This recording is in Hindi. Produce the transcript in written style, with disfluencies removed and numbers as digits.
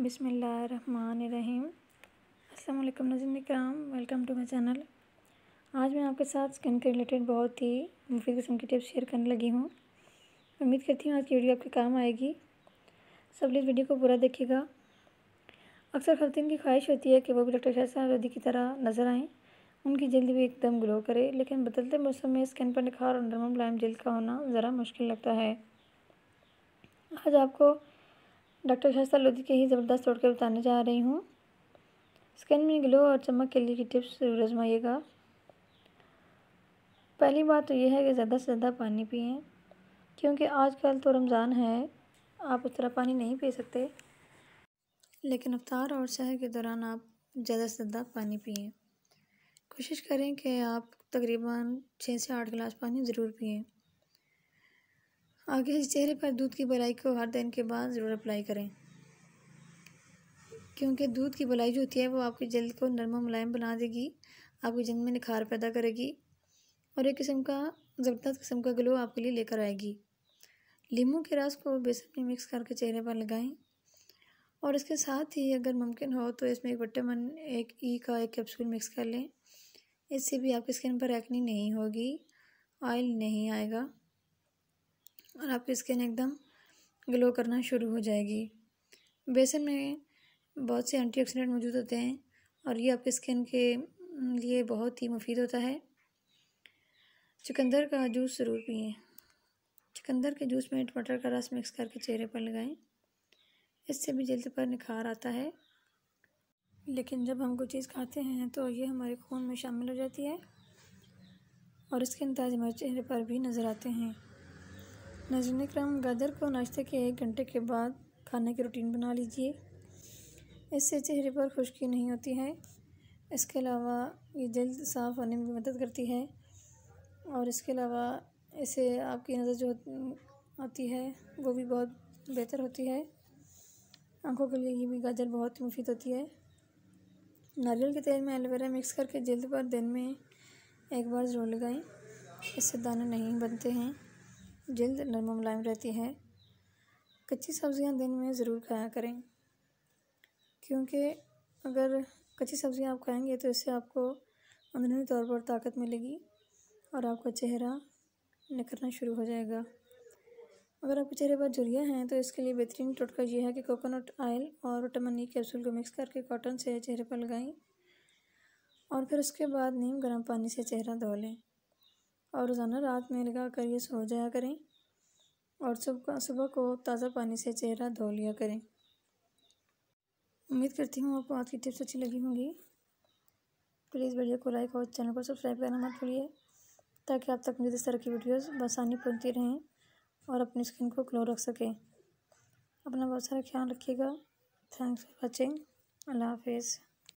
बिस्मिल्लाहिर्रहमानिर्रहीम। अस्सलाम वालेकुम नाज़रीन इकराम, वेलकम टू माई चैनल। आज मैं आपके साथ स्किन के रिलेटेड बहुत ही मुफीद किस्म की टिप्स शेयर करने लगी हूँ। उम्मीद करती हूँ आज की वीडियो आपके काम आएगी। सब लोग वीडियो को पूरा देखिएगा। अक्सर ख़वातीन की ख्वाहिश होती है कि वो भी डॉक्टर शाइस्ता लोधी की तरह नज़र आएँ, उनकी जल्द भी एकदम ग्लो करे, लेकिन बदलते मौसम में स्किन पर निखार और नरम मुलायम जल्द का होना ज़रा मुश्किल लगता है। आज आपको डॉक्टर शाइस्ता लोधी के ही ज़बरदस्त तोड़के बताने जा रही हूँ। स्किन में ग्लो और चमक के लिए की टिप्स ज़रूर आजमाइएगा। पहली बात तो यह है कि ज़्यादा से ज़्यादा पानी पिएं, क्योंकि आजकल तो रमज़ान है, आप उस तरह पानी नहीं पी सकते, लेकिन इफ्तार और सहर के दौरान आप ज़्यादा से ज़्यादा पानी पिएं। कोशिश करें कि आप तकरीबन 6 से 8 गिलास पानी ज़रूर पिएं। आगे चेहरे पर दूध की मलाई को हर दिन के बाद ज़रूर अप्लाई करें, क्योंकि दूध की मलाई जो होती है वो आपकी जल्द को नरम मुलायम बना देगी, आपकी जल्द में निखार पैदा करेगी और एक किस्म का ज़बरदस्त किस्म का ग्लो आपके लिए लेकर आएगी। लीमू के रस को बेसन में मिक्स करके चेहरे पर लगाएं और इसके साथ ही अगर मुमकिन हो तो इसमें एक विटामिन ई का एक कैप्सूल मिक्स कर लें। इससे भी आपकी स्किन पर एक्ने नहीं होगी, ऑयल नहीं आएगा और आपकी स्किन एकदम ग्लो करना शुरू हो जाएगी। बेसन में बहुत से एंटीऑक्सीडेंट मौजूद होते हैं और ये आपकी स्किन के लिए बहुत ही मुफीद होता है। चुकंदर का जूस ज़रूर पिएं। चुकंदर के जूस में टमाटर का रस मिक्स करके चेहरे पर लगाएं, इससे भी जल्द पर निखार आता है। लेकिन जब हम कोई चीज़ खाते हैं तो ये हमारे खून में शामिल हो जाती है और इसके नतीजे हमारे चेहरे पर भी नज़र आते हैं। नाज़रीन इकराम, गाजर को नाश्ते के 1 घंटे के बाद खाने की रूटीन बना लीजिए, इससे चेहरे पर खुश्की नहीं होती है। इसके अलावा ये जल्द साफ़ होने में भी मदद करती है और इसके अलावा इससे आपकी नज़र जो आती है वो भी बहुत बेहतर होती है। आँखों के लिए ये भी गाजर बहुत मुफीद होती है। नारियल के तेल में एलोवेरा मिक्स करके जल्द पर दिन में 1 बार ज़रूर लगाएं, इससे दाने नहीं बनते हैं, जल्द नरम मुलायम रहती है। कच्ची सब्ज़ियाँ दिन में ज़रूर खाया करें, क्योंकि अगर कच्ची सब्ज़ियाँ आप खाएंगे तो इससे आपको अंदरूनी तौर पर ताकत मिलेगी और आपका चेहरा निखरना शुरू हो जाएगा। अगर आपके चेहरे पर झुर्रियाँ हैं तो इसके लिए बेहतरीन टोटका ये है कि कोकोनट ऑयल और विटामिन ई कैप्सूल को मिक्स करके कॉटन से चेहरे पर लगाएं और फिर उसके बाद नीम गर्म पानी से चेहरा धो लें और रोज़ाना रात में लगा कर ये सो जाया करें और सुबह को ताज़ा पानी से चेहरा धो लिया करें। उम्मीद करती हूँ आपको आज की टिप्स अच्छी लगी होंगी। प्लीज़ वीडियो को लाइक और चैनल को सब्सक्राइब करना मत भूलिए, ताकि आप तक मुझे इस तरह की वीडियोस बआसानी पहुँचती रहें और अपनी स्किन को ग्लो रख सकें। अपना बहुत सारा ख्याल रखिएगा। Thanks for watching. अल्लाह हाफिज़।